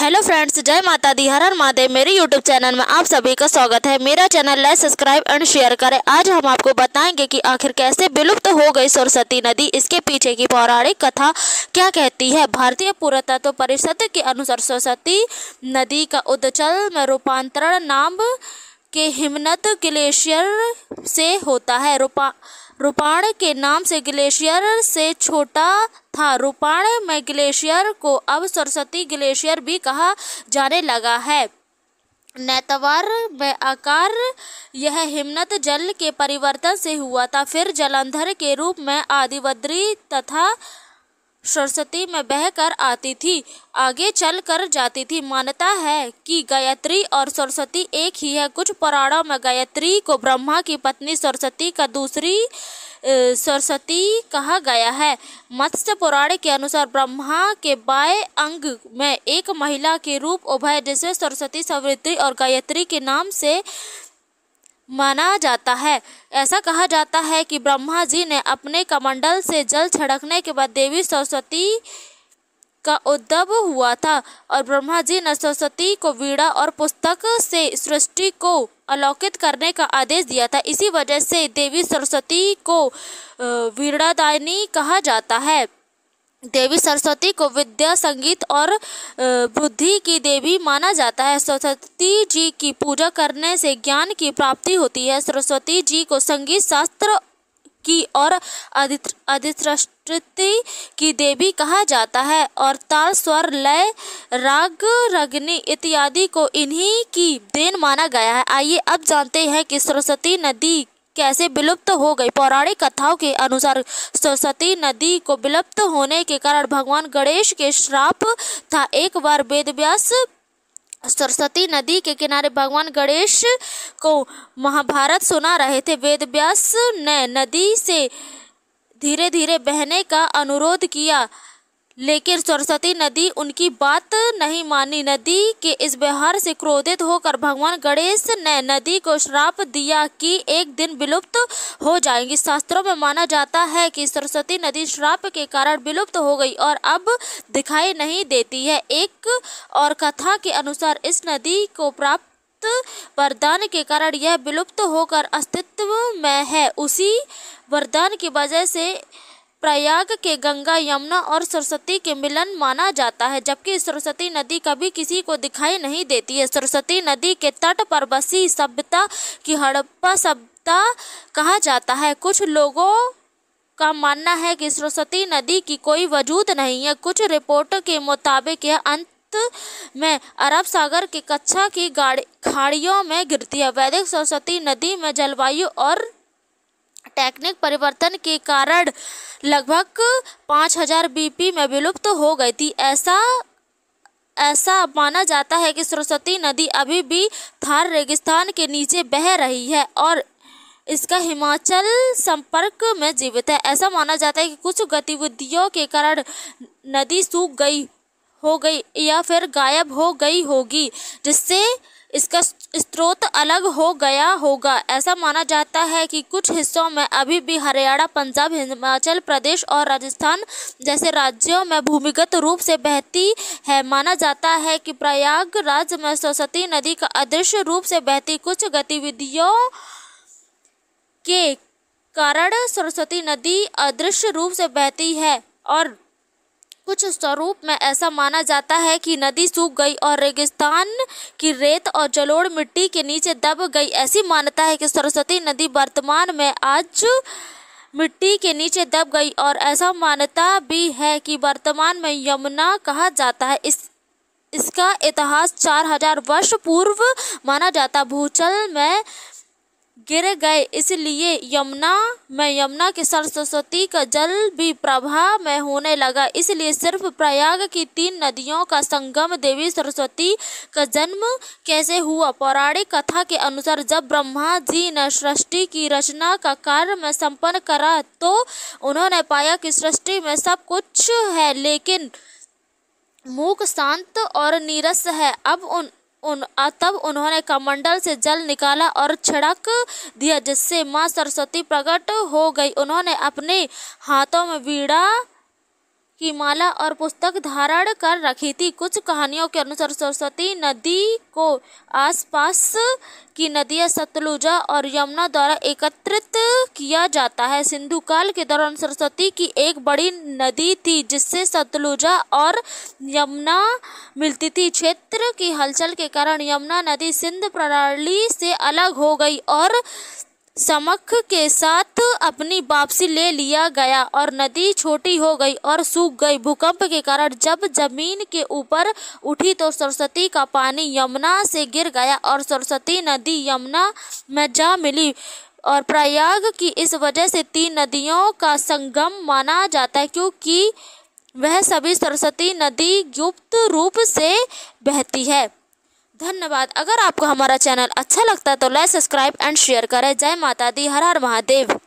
Hello friends, जय माता दी, हर हर महादेव। मेरे यूट्यूब चैनल में आप सभी का स्वागत है। मेरा channel like, subscribe and share करें। आज हम आपको बताएंगे कि आखिर कैसे विलुप्त हो गई सरस्वती नदी, इसके पीछे की पौराणिक कथा क्या कहती है। भारतीय पुरातत्व परिषद के अनुसार सरस्वती नदी का उद्गम में रूपांतरण नाम के हिमनद ग्लेशियर से होता है। रूपाण के नाम से ग्लेशियर से छोटा था। रूपाण में ग्लेशियर को अब सरस्वती ग्लेशियर भी कहा जाने लगा है। नैतवार में आकार यह हिमनद जल के परिवर्तन से हुआ था। फिर जलंधर के रूप में आदिवद्री तथा सरस्वती में बहकर आती थी, आगे चल कर जाती थी। मान्यता है कि गायत्री और सरस्वती एक ही है। कुछ पुराणों में गायत्री को ब्रह्मा की पत्नी सरस्वती का दूसरी सरस्वती कहा गया है। मत्स्य पुराण के अनुसार ब्रह्मा के बाएं अंग में एक महिला के रूप उभय, जिसे सरस्वती, सावित्री और गायत्री के नाम से माना जाता है। ऐसा कहा जाता है कि ब्रह्मा जी ने अपने कमंडल से जल छिड़कने के बाद देवी सरस्वती का उद्भव हुआ था और ब्रह्मा जी ने सरस्वती को वीणा और पुस्तक से सृष्टि को अलौकित करने का आदेश दिया था। इसी वजह से देवी सरस्वती को वीणादायिनी कहा जाता है। देवी सरस्वती को विद्या, संगीत और बुद्धि की देवी माना जाता है। सरस्वती जी की पूजा करने से ज्ञान की प्राप्ति होती है। सरस्वती जी को संगीत शास्त्र की और अधिष्ठात्री की देवी कहा जाता है और ताल, स्वर, लय, राग, रगनी इत्यादि को इन्हीं की देन माना गया है। आइए अब जानते हैं कि सरस्वती नदी कैसे विलुप्त हो गई। पौराणिक कथाओं के अनुसार सरस्वती नदी को विलुप्त होने के कारण भगवान गणेश के श्राप था। एक बार वेदव्यास सरस्वती नदी के किनारे भगवान गणेश को महाभारत सुना रहे थे। वेदव्यास ने नदी से धीरे धीरे बहने का अनुरोध किया, लेकिन सरस्वती नदी उनकी बात नहीं मानी। नदी के इस व्यवहार से क्रोधित होकर भगवान गणेश ने नदी को श्राप दिया कि एक दिन विलुप्त हो जाएंगी। शास्त्रों में माना जाता है कि सरस्वती नदी श्राप के कारण विलुप्त हो गई और अब दिखाई नहीं देती है। एक और कथा के अनुसार इस नदी को प्राप्त वरदान के कारण यह विलुप्त होकर अस्तित्व में है। उसी वरदान की वजह से प्रयाग के गंगा, यमुना और सरस्वती के मिलन माना जाता है, जबकि सरस्वती नदी कभी किसी को दिखाई नहीं देती है। सरस्वती नदी के तट पर बसी सभ्यता की हड़प्पा सभ्यता कहा जाता है। कुछ लोगों का मानना है कि सरस्वती नदी की कोई वजूद नहीं है। कुछ रिपोर्ट के मुताबिक यह अंत में अरब सागर के कच्छ की खाड़ियों में गिरती है। वैदिक सरस्वती नदी में जलवायु और टेक्निक परिवर्तन के कारण लगभग 5000 बीपी में विलुप्त हो गई थी। ऐसा माना जाता है कि सरस्वती नदी अभी भी थार रेगिस्तान के नीचे बह रही है और इसका हिमाचल संपर्क में जीवित है। ऐसा माना जाता है कि कुछ गतिविधियों के कारण नदी सूख गई हो गई या फिर गायब हो गई होगी, जिससे इसका स्रोत अलग हो गया होगा। ऐसा माना जाता है कि कुछ हिस्सों में अभी भी हरियाणा, पंजाब, हिमाचल प्रदेश और राजस्थान जैसे राज्यों में भूमिगत रूप से बहती है। माना जाता है कि प्रयागराज में सरस्वती नदी का अदृश्य रूप से बहती कुछ गतिविधियों के कारण सरस्वती नदी अदृश्य रूप से बहती है और कुछ स्वरूप में ऐसा माना जाता है कि नदी सूख गई और रेगिस्तान की रेत और जलोढ़ मिट्टी के नीचे दब गई। ऐसी मान्यता है कि सरस्वती नदी वर्तमान में आज मिट्टी के नीचे दब गई और ऐसा मान्यता भी है कि वर्तमान में यमुना कहा जाता है। इसका इतिहास 4000 वर्ष पूर्व माना जाता। भूजल में गिर गए, इसलिए यमुना के सरस्वती का जल भी प्रवाह में होने लगा। इसलिए सिर्फ प्रयाग की 3 नदियों का संगम देवी सरस्वती का जन्म कैसे हुआ। पौराणिक कथा के अनुसार जब ब्रह्मा जी ने सृष्टि की रचना का कार्य में संपन्न करा तो उन्होंने पाया कि सृष्टि में सब कुछ है, लेकिन मूक, शांत और नीरस है। तब उन्होंने कमंडल से जल निकाला और छिड़क दिया, जिससे माँ सरस्वती प्रकट हो गई। उन्होंने अपने हाथों में वीणा की माला और पुस्तक धारण कर रखी थी। कुछ कहानियों के अनुसार सरस्वती नदी को आसपास की नदियां सतलुज और यमुना द्वारा एकत्रित किया जाता है। सिंधु काल के दौरान सरस्वती की एक बड़ी नदी थी जिससे सतलुज और यमुना मिलती थी। क्षेत्र की हलचल के कारण यमुना नदी सिंध प्रणाली से अलग हो गई और समख के साथ अपनी वापसी ले लिया गया और नदी छोटी हो गई और सूख गई। भूकंप के कारण जब जमीन के ऊपर उठी तो सरस्वती का पानी यमुना से गिर गया और सरस्वती नदी यमुना में जा मिली और प्रयाग की इस वजह से 3 नदियों का संगम माना जाता है, क्योंकि वह सभी सरस्वती नदी गुप्त रूप से बहती है। धन्यवाद। अगर आपको हमारा चैनल अच्छा लगता है तो लाइक, सब्सक्राइब एंड शेयर करें। जय माता दी, हर हर महादेव।